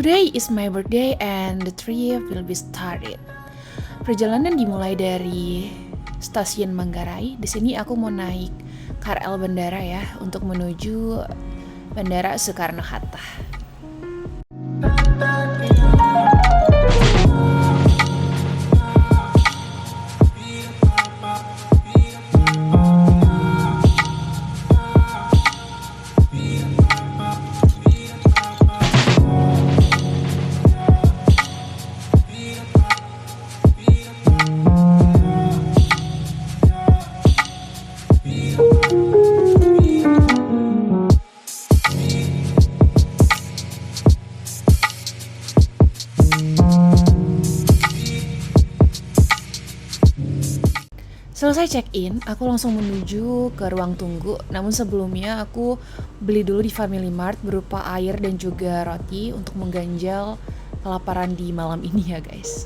Today is my birthday and the trip will be started. Perjalanan dimulai dari stasiun Manggarai. Di sini aku mau naik KRL bandara ya untuk menuju Bandara Soekarno-Hatta. Selesai check-in, aku langsung menuju ke ruang tunggu. Namun sebelumnya aku beli dulu di Family Mart berupa air dan juga roti untuk mengganjal kelaparan di malam ini ya guys.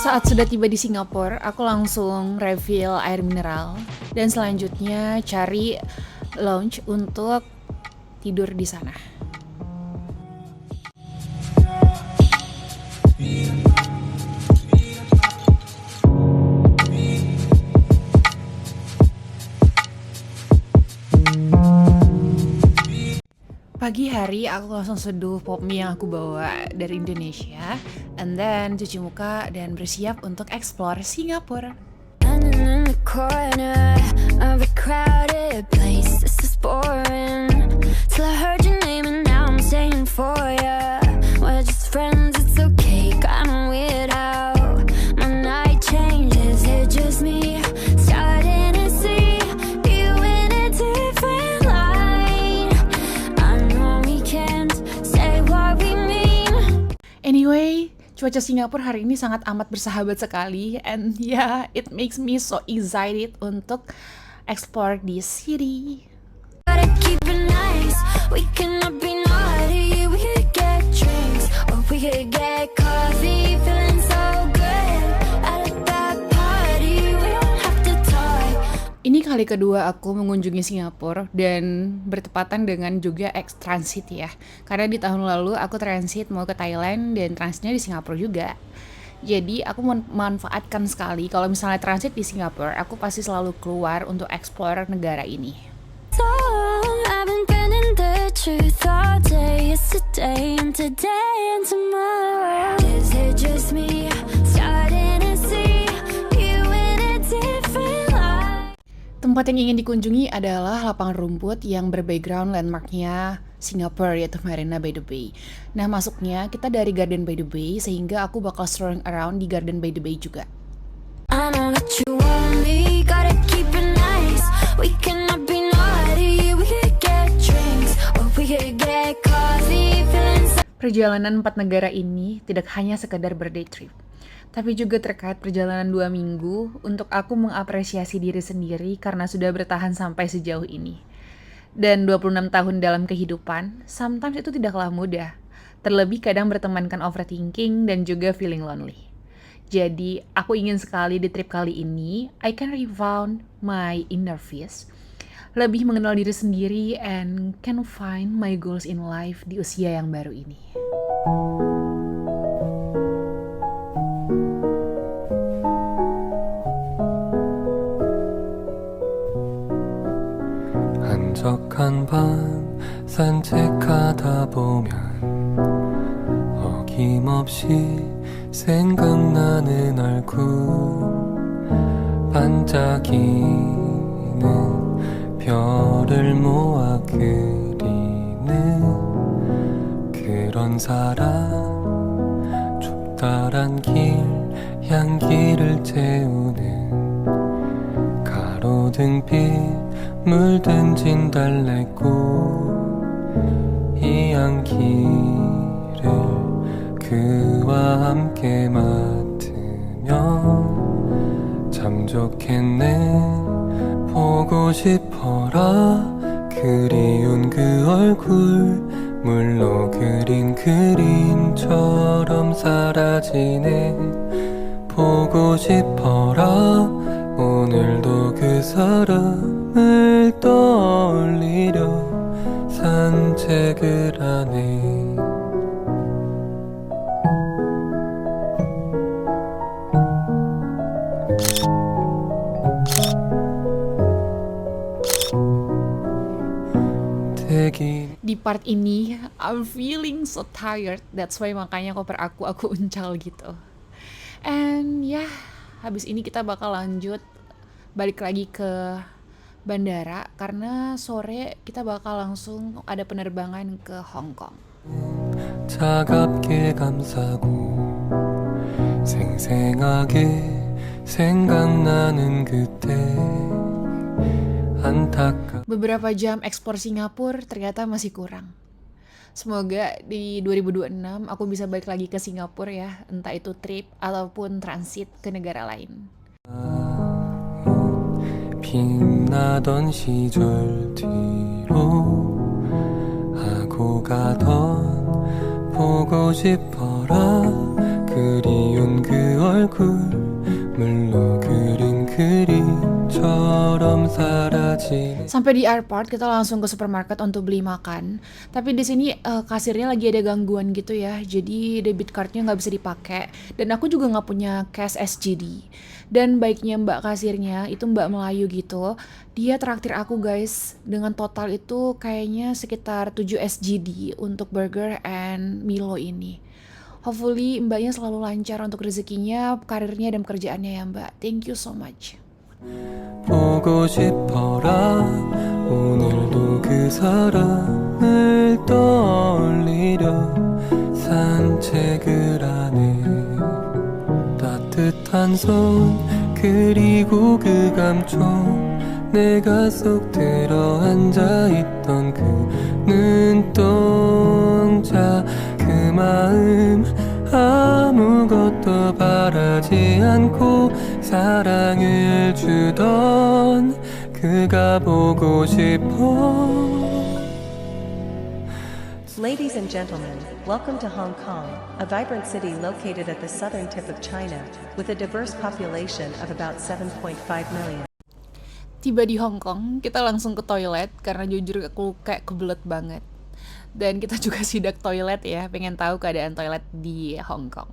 Saat sudah tiba di Singapura, aku langsung refill air mineral dan selanjutnya cari lounge untuk tidur di sana. Pagi hari aku langsung seduh pop mie yang aku bawa dari Indonesia, and then cuci muka dan bersiap untuk explore Singapura. Anyway, cuaca Singapura hari ini sangat amat bersahabat sekali, and yeah, it makes me so excited untuk explore this city. Ini kali kedua aku mengunjungi Singapura dan bertepatan dengan juga transit ya. Karena di tahun lalu aku transit mau ke Thailand dan transitnya di Singapura juga. Jadi aku memanfaatkan sekali kalau misalnya transit di Singapura, aku pasti selalu keluar untuk explore negara ini. Tempat yang ingin dikunjungi adalah lapangan rumput yang berbackground landmarknya Singapura, yaitu Marina by the Bay. Nah, masuknya kita dari Garden by the Bay, sehingga aku bakal strolling around di Garden by the Bay juga. Perjalanan 4 negara ini tidak hanya sekedar birthday trip, tapi juga terkait perjalanan 2 minggu untuk aku mengapresiasi diri sendiri karena sudah bertahan sampai sejauh ini. Dan 26 tahun dalam kehidupan, sometimes itu tidaklah mudah. Terlebih kadang bertemankan overthinking dan juga feeling lonely. Jadi, aku ingin sekali di trip kali ini, I can refound my inner peace, lebih mengenal diri sendiri, and can find my goals in life di usia yang baru ini. 한적한 밤 산책하다 보면 어김없이 생각나는 얼굴 반짝이는 별을 모아 그리는 그런 사람 좁다란 길 향기를 채우는 가로등빛 물든 진달래꽃 길을 그와 함께 맡으면 참 좋겠네. 보고 싶어라. 그리운 그 얼굴 물로 그린 그림처럼 사라지네. 보고 싶어라. 오늘도 그 사람을 떠올리려 산책을 하네. Di part ini, I'm feeling so tired. That's why makanya koper aku uncal gitu. And ya, habis ini kita bakal lanjut balik lagi ke bandara karena sore kita bakal langsung ada penerbangan ke Hong Kong. 차갑게 감싸고 생생하게 생각나는 그때 안타깝. Beberapa jam ekspor Singapura ternyata masih kurang. Semoga di 2026 aku bisa balik lagi ke Singapura ya, entah itu trip ataupun transit ke negara lain. 빛나던 시절 뒤로 하고 가던 보고 싶어라. 그리운 그 얼굴 물로 그린 그림처럼 사라지네. Sampai di airport kita langsung ke supermarket untuk beli makan. Tapi di sini kasirnya lagi ada gangguan gitu ya. Jadi debit cardnya nggak bisa dipakai. Dan aku juga nggak punya cash SGD. Dan baiknya mbak kasirnya itu mbak Melayu gitu. Dia traktir aku guys dengan total itu kayaknya sekitar 7 SGD untuk burger and Milo ini. Hopefully mbaknya selalu lancar untuk rezekinya, karirnya dan pekerjaannya ya mbak. Thank you so much. 보고 싶어라. 오늘도 그 사람을 떠올리려 산책을 하네. 따뜻한 손 그리고 그 감촉 내가 쏙 들어 앉아있던 그 눈동자 그 마음 아무것도 바라지 않고 사랑을 주던 그가 보고 싶어. Ladies and gentlemen, welcome to Hong Kong, a vibrant city located at the southern tip of China, with a diverse population of about 7.5 million. Tiba di Hong Kong, kita langsung ke toilet karena jujur aku kayak kebelet banget. Dan kita juga sidak toilet ya, pengen tahu keadaan toilet di Hong Kong.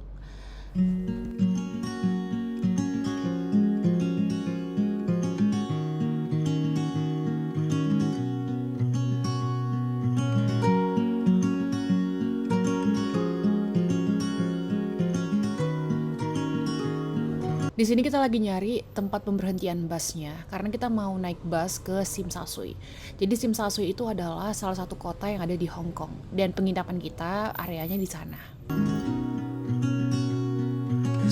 Di sini kita lagi nyari tempat pemberhentian busnya karena kita mau naik bus ke Tsim Sha Tsui. Jadi Tsim Sha Tsui itu adalah salah satu kota yang ada di Hong Kong dan penginapan kita areanya di sana.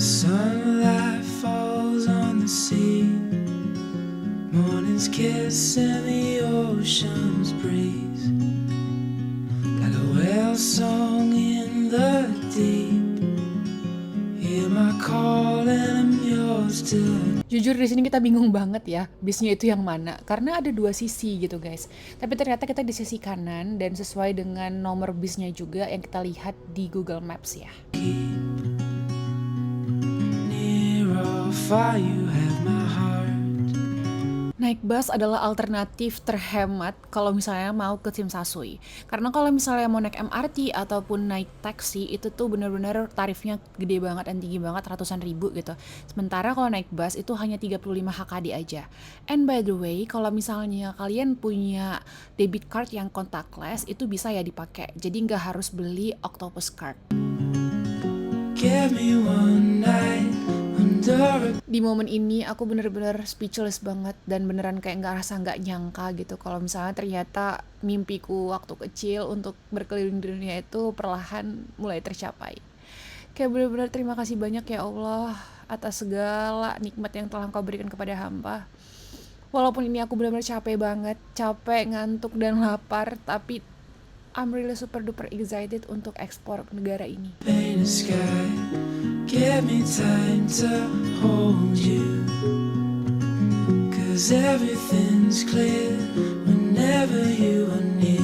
Sunlight falls on the sea. Morning's kiss in the ocean's breeze. Like a whale song in the deep. Hear my call and I'm yours to. Jujur di sini kita bingung banget ya, bisnya itu yang mana? Karena ada dua sisi gitu guys. Tapi ternyata kita di sisi kanan dan sesuai dengan nomor bisnya juga yang kita lihat di Google Maps ya. Near or far you have my heart. Naik bus adalah alternatif terhemat kalau misalnya mau ke Tsim Sha Tsui. Karena kalau misalnya mau naik MRT ataupun naik taksi itu tuh bener-bener tarifnya gede banget dan tinggi banget, ratusan ribu gitu. Sementara kalau naik bus itu hanya 35 HKD aja. And by the way, kalau misalnya kalian punya debit card yang contactless itu bisa ya dipakai. Jadi nggak harus beli Octopus Card. Give me one night under a. Di momen ini aku bener-bener speechless banget dan beneran kayak nggak nyangka gitu kalau misalnya ternyata mimpiku waktu kecil untuk berkeliling di dunia itu perlahan mulai tercapai. Kayak bener-bener terima kasih banyak ya Allah atas segala nikmat yang telah Engkau berikan kepada hamba. Walaupun ini aku benar-benar capek banget, capek, ngantuk dan lapar, tapi I'm really super duper excited untuk ekspor ke negara ini. Paint a sky, give me time to hold you. 'Cause everything's clear whenever you are near.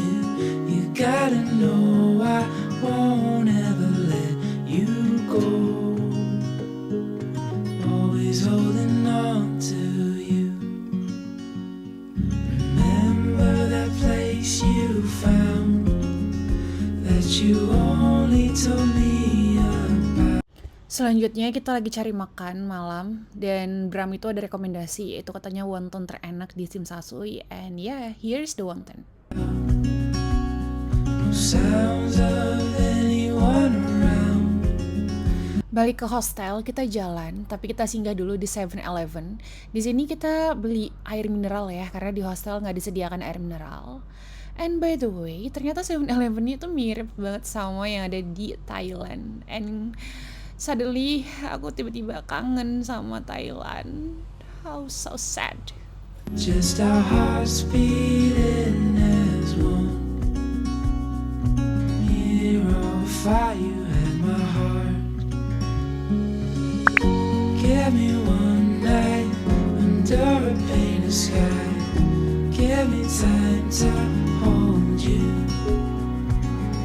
You gotta know I won't ever let you go. Always holding on to you. Remember that place you found that you only told me about. Selanjutnya kita lagi cari makan malam dan Bram itu ada rekomendasi yaitu katanya wonton terenak di Simsasui, and yeah, here's the wonton. No sounds of anyone around. Balik ke hostel, kita jalan, tapi kita singgah dulu di 7-Eleven. Di sini kita beli air mineral ya, karena di hostel nggak disediakan air mineral. And by the way, ternyata 7-Eleven itu mirip banget sama yang ada di Thailand. And suddenly, aku tiba-tiba kangen sama Thailand. How so sad. Just our hearts beating as one. Hero fire, you had my heart. Give me one night under a painted sky. Give me time to hold you.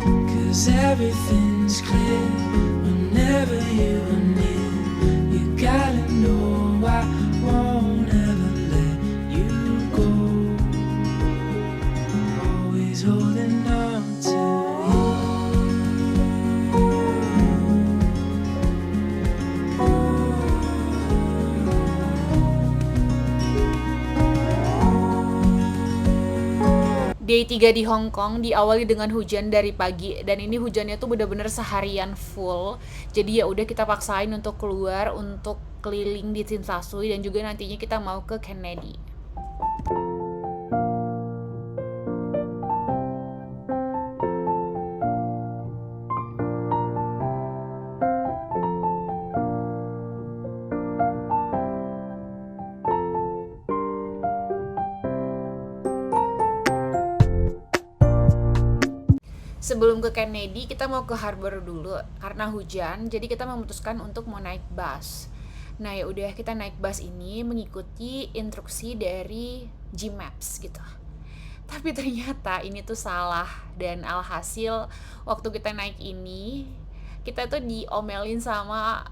'Cause everything's clear whenever you are near. You gotta know I won't ever let you go. Always holding on to you. Day 3 di Hong Kong diawali dengan hujan dari pagi, dan ini hujannya tuh bener-bener seharian full. Jadi ya udah kita paksain untuk keluar untuk keliling di Tsim Sha Tsui dan juga nantinya kita mau ke Kennedy. Sebelum ke Kennedy, kita mau ke harbor dulu karena hujan. Jadi kita memutuskan untuk mau naik bus. Nah ya udah kita naik bus ini mengikuti instruksi dari Gmaps gitu. Tapi ternyata ini tuh salah, dan alhasil waktu kita naik ini kita tuh diomelin sama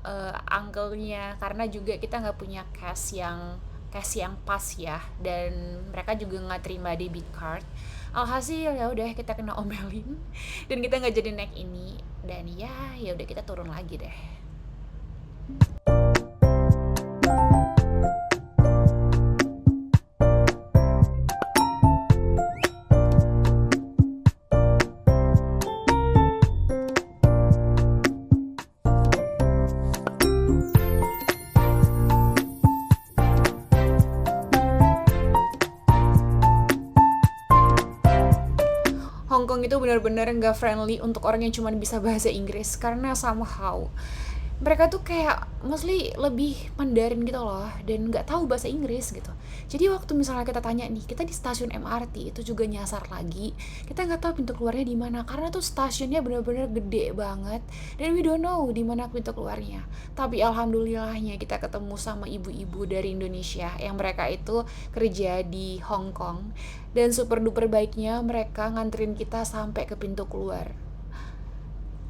uncle-nya karena juga kita nggak punya cash yang pas ya, dan mereka juga nggak terima debit card. Alhasil ya udah kita kena omelin dan kita nggak jadi naik ini, dan ya udah kita turun lagi deh. Hong Kong itu benar-benar nggak friendly untuk orang yang cuma bisa bahasa Inggris, karena somehow mereka tuh kayak mostly lebih Mandarin gitu loh, dan nggak tahu bahasa Inggris gitu. Jadi waktu misalnya kita tanya nih, kita di stasiun MRT itu juga nyasar lagi, kita nggak tahu pintu keluarnya di mana karena tuh stasiunnya benar-benar gede banget dan we don't know di mana pintu keluarnya. Tapi alhamdulillahnya kita ketemu sama ibu-ibu dari Indonesia yang mereka itu kerja di Hong Kong, dan super duper baiknya mereka nganterin kita sampai ke pintu keluar.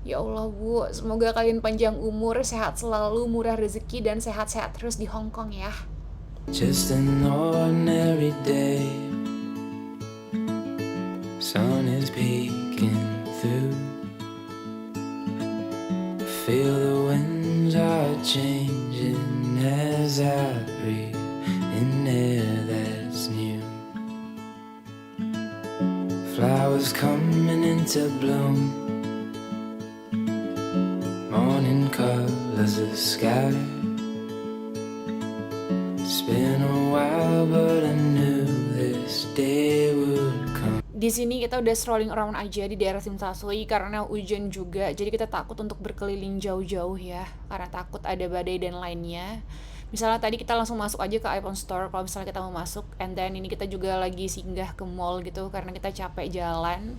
Ya Allah Bu, semoga kalian panjang umur, sehat selalu, murah rezeki, dan sehat-sehat terus di Hong Kong ya. Just an ordinary day. Sun is peeking through. Feel the winds are changing as I breathe in air that's new. Flowers coming into bloom. Morning colors of sky. It's been a while but I knew this day would come. Di sini kita udah strolling around aja di daerah Tsim Sha Tsui karena hujan juga. Jadi kita takut untuk berkeliling jauh-jauh ya, karena takut ada badai dan lainnya. Misalnya tadi kita langsung masuk aja ke iPhone Store kalau misalnya kita mau masuk, and then ini kita juga lagi singgah ke mall gitu karena kita capek jalan.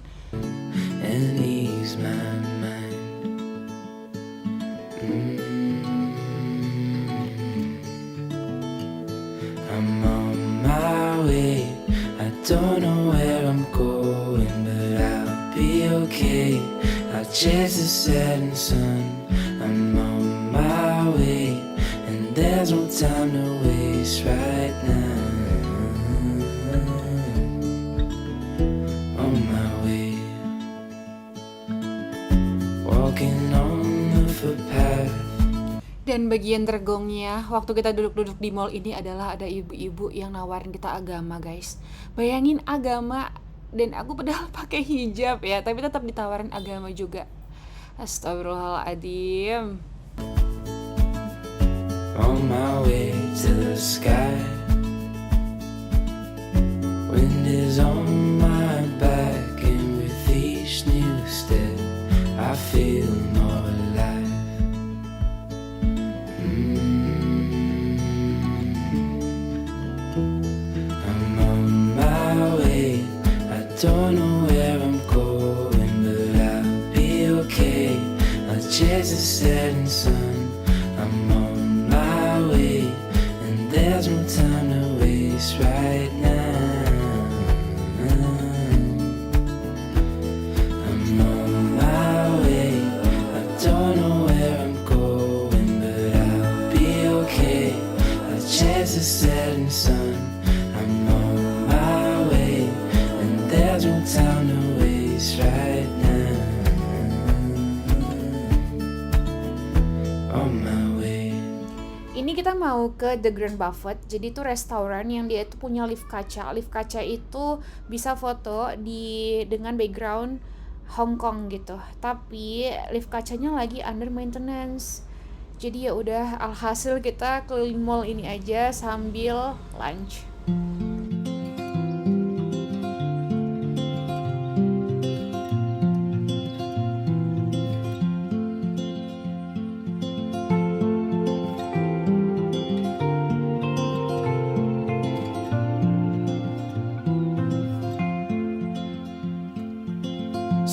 and ease my mind. I'm on my way. I don't know where I'm going, but I'll be okay. I'll chase the setting sun. I'm on my way, and there's no time to waste right now. On my way, walking on the footpath. Dan bagian tergongnya, waktu kita duduk-duduk di mall ini adalah ada ibu-ibu yang nawarin kita agama, guys. Bayangin agama, dan aku padahal pakai hijab ya, tapi tetap ditawarin agama juga. Astagfirullahaladzim. On my way to the sky, wind is on my back, and with each new step I feel more alive. I'm on my way, I don't know where I'm going, but I'll be okay. I'll chase the setting sun. I'm on my way, and there's no time to waste right now. I'm on my way, I don't know where I'm going, but I'll be okay. I'll chase the setting sun. I'm on my way, and there's no time to waste right now. On my way. Ini kita mau ke The Grand Buffet. Jadi itu restoran yang dia itu punya lift kaca. Lift kaca itu bisa foto dengan background Hong Kong gitu. Tapi lift kacanya lagi under maintenance. Jadi ya udah, alhasil kita keliling mall ini aja sambil lunch.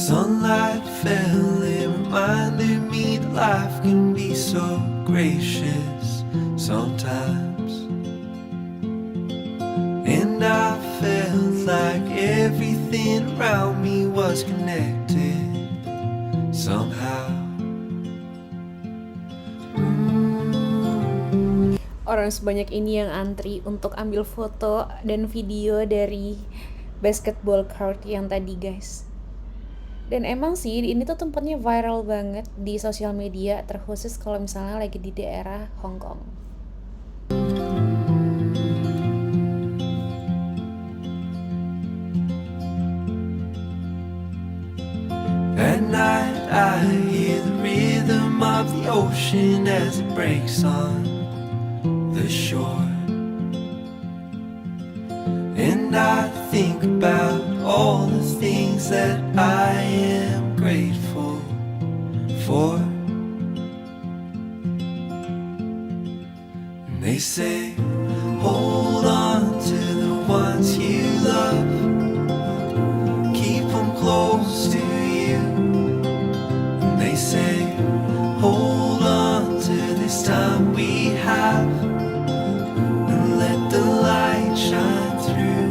Sunlight fell, it reminded me that life can be so gracious sometimes. And I felt like everything around me was connected somehow. Orang sebanyak ini yang antri untuk ambil foto dan video dari basketball court yang tadi, guys. Dan emang sih ini tuh tempatnya viral banget di sosial media, terkhusus kalau misalnya lagi di daerah Hong Kong. At night I hear the rhythm of the ocean as it breaks on the shore. And I think about all the things that I am grateful for. And they say, hold on to the ones you love, keep them close to you. And they say, hold on to this time we have, and let the light shine through.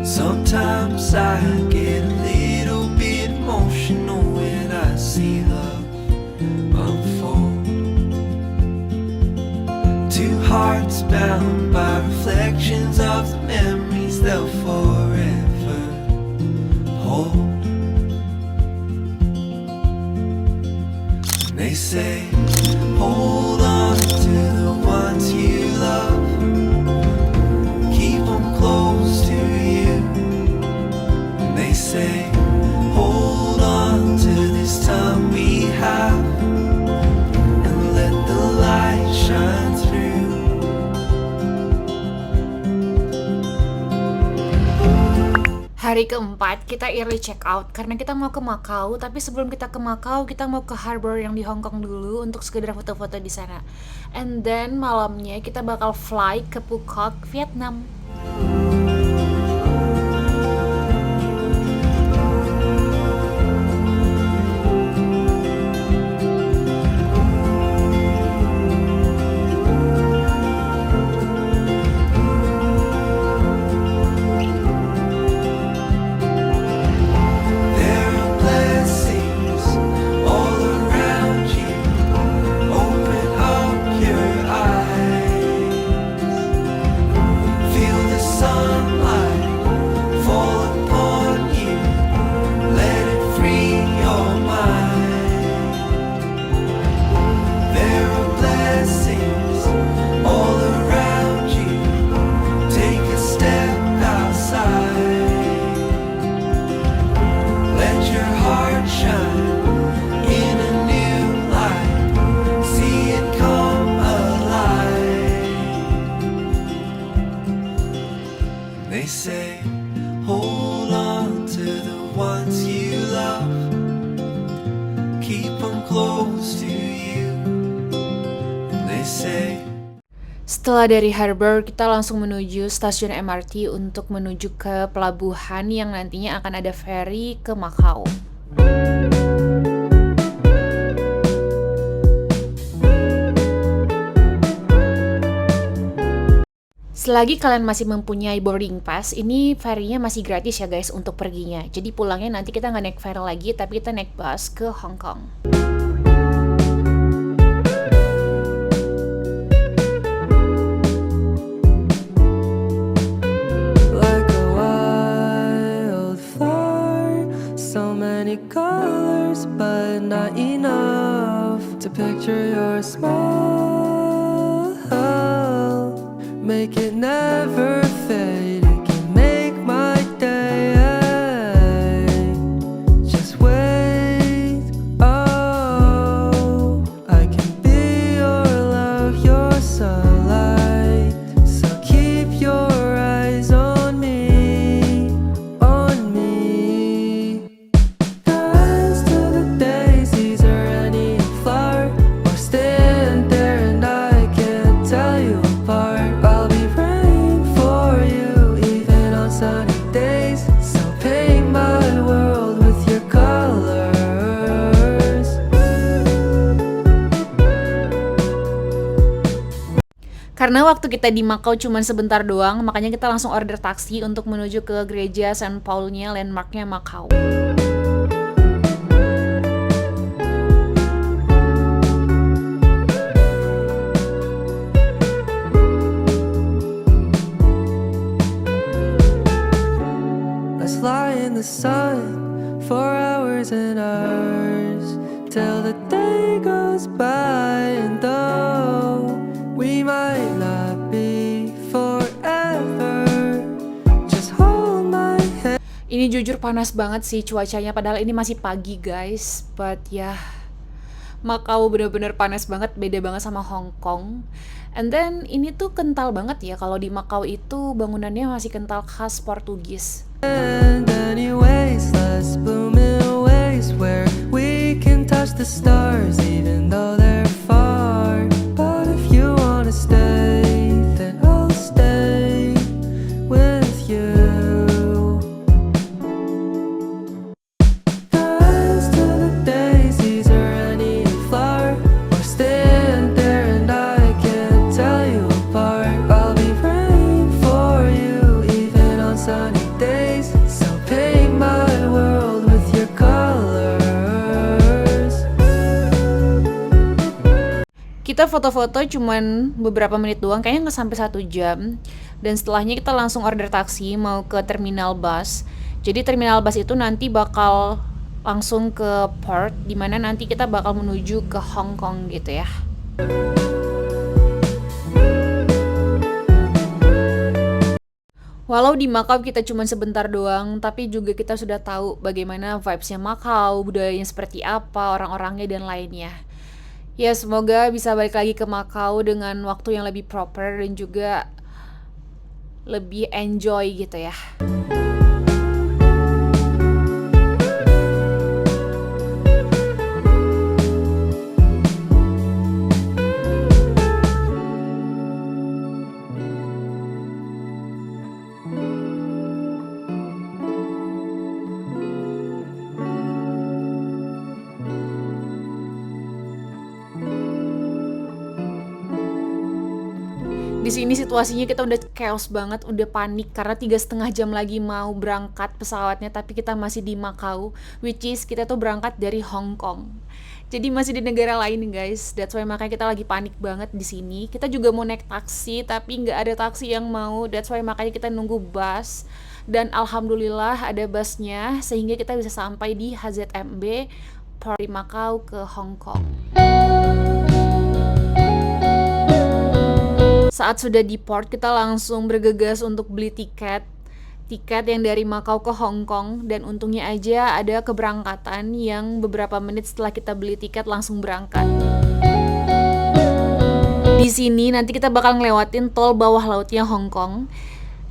Sometimes I get a little bit emotional when I see love unfold. Two hearts bound by reflections of the memories they'll forever hold. And they say, hold on to the ones you love, keep them close to you. And they say, hold on to this time we have, and let the light shine through. Hari keempat kita early check out karena kita mau ke Macau, tapi sebelum kita ke Macau kita mau ke harbor yang di Hong Kong dulu untuk sekedar foto-foto di sana. And then malamnya kita bakal fly ke Phuket, Vietnam. There are blessings all around you. Open up your eyes. Feel the sunlight fall upon you. Let it free your mind. There are blessings all around you. Take a step outside. Let your heart shine in a new light. See it come alive. They say, hold on to the ones you love. Keep them close to you. And they say, Setelah dari harbor, kita langsung menuju stasiun MRT untuk menuju ke pelabuhan yang nantinya akan ada ferry ke Macau. Selagi kalian masih mempunyai boarding pass, ini ferry-nya masih gratis ya guys untuk perginya. Jadi pulangnya nanti kita nggak naik ferry lagi, tapi kita naik bus ke Hong Kong. Like a wildfire, so many colors, but not enough to picture your smile. Make it never fade, it can make my day. Just wait, oh, I can be your love, your sunlight. So keep your eyes on me, on me. Dance to the daisies or any flower, or stand there and I can't tell you apart. I'll be praying for you even on sunny days. So paint my world with your colors. Karena waktu kita di Macau cuma sebentar doang, makanya kita langsung order taksi untuk menuju ke gereja St. Paul-nya, landmarknya Macau. Let's lie in the sun for hours and hours till the day goes by. And though we might not be forever, just hold my hand. Ini jujur panas banget sih cuacanya, padahal ini masih pagi guys. But ya, Macau bener-bener panas banget, beda banget sama Hong Kong. And then ini tuh kental banget ya, kalau di Macau itu bangunannya masih kental khas Portugis. And anyways, let's bloom in ways where we can touch the stars even though they're far. But if you wanna stay, then I'll stay with you. Dance to the daisies or any flower, or stand there and I can't tell you apart. I'll be praying for you even on sunny days. So paint my world with your colors. Kita foto-foto cuman beberapa menit doang, kayaknya nggak sampai 1 jam. Dan setelahnya kita langsung order taksi mau ke terminal bus. Jadi terminal bus itu nanti bakal langsung ke port, dimana nanti kita bakal menuju ke Hong Kong gitu ya. Walau di Macau kita cuma sebentar doang, tapi juga kita sudah tahu bagaimana vibes-nya Macau, budayanya seperti apa, orang-orangnya dan lainnya. Ya semoga bisa balik lagi ke Macau dengan waktu yang lebih proper dan juga lebih enjoy gitu ya. Di sini situasinya kita udah chaos banget, udah panik karena 3,5 jam lagi mau berangkat pesawatnya, tapi kita masih di Macau, which is kita tuh berangkat dari Hong Kong. Jadi masih di negara lain guys. That's why makanya kita lagi panik banget di sini. Kita juga mau naik taksi tapi nggak ada taksi yang mau. That's why makanya kita nunggu bus. Dan alhamdulillah ada busnya sehingga kita bisa sampai di HZMB dari Macau ke Hong Kong. Saat sudah di port, kita langsung bergegas untuk beli tiket yang dari Macau ke Hong Kong, dan untungnya aja ada keberangkatan yang beberapa menit setelah kita beli tiket langsung berangkat. Di sini nanti kita bakal ngelewatin tol bawah lautnya Hong Kong.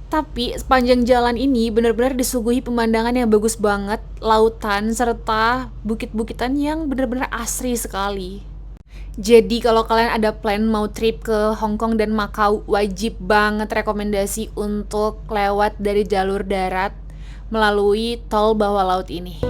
Tapi sepanjang jalan ini benar-benar disuguhi pemandangan yang bagus banget, lautan serta bukit-bukitan yang benar-benar asri sekali. Jadi kalau kalian ada plan mau trip ke Hong Kong dan Macau, wajib banget rekomendasi untuk lewat dari jalur darat melalui tol bawah laut ini.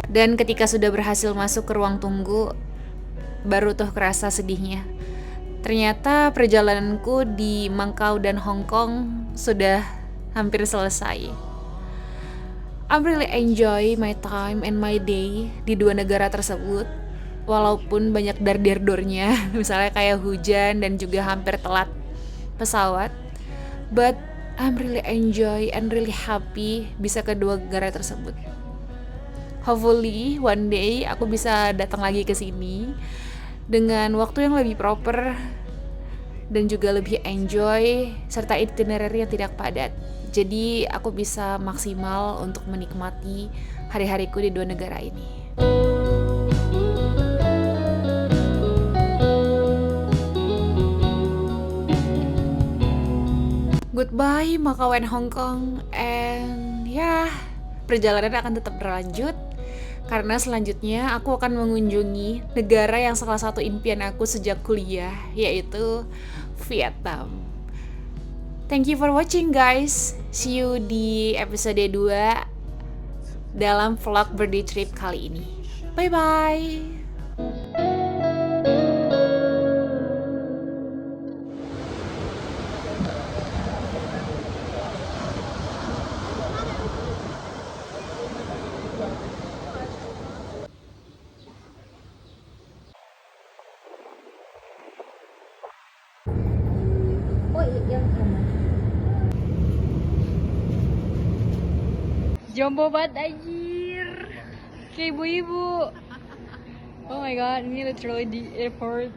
Dan ketika sudah berhasil masuk ke ruang tunggu, baru tuh kerasa sedihnya. Ternyata perjalananku di Macau dan Hong Kong sudah hampir selesai. I'm really enjoy my time and my day di dua negara tersebut. Walaupun banyak dar-dar-dornya, misalnya kayak hujan dan juga hampir telat pesawat. But I'm really enjoy and really happy bisa ke dua negara tersebut. Hopefully one day aku bisa datang lagi ke sini dengan waktu yang lebih proper dan juga lebih enjoy serta itinerary yang tidak padat. Jadi aku bisa maksimal untuk menikmati hari-hariku di dua negara ini. Goodbye Macau and Hong Kong, and perjalanan akan tetap berlanjut karena selanjutnya aku akan mengunjungi negara yang salah satu impian aku sejak kuliah, yaitu Vietnam. Thank you for watching guys. See you di episode 2 dalam vlog birthday trip kali ini. Bye bye. Jombo banget anjir. Kayak ibu-ibu. Oh my god, ini literally di airport.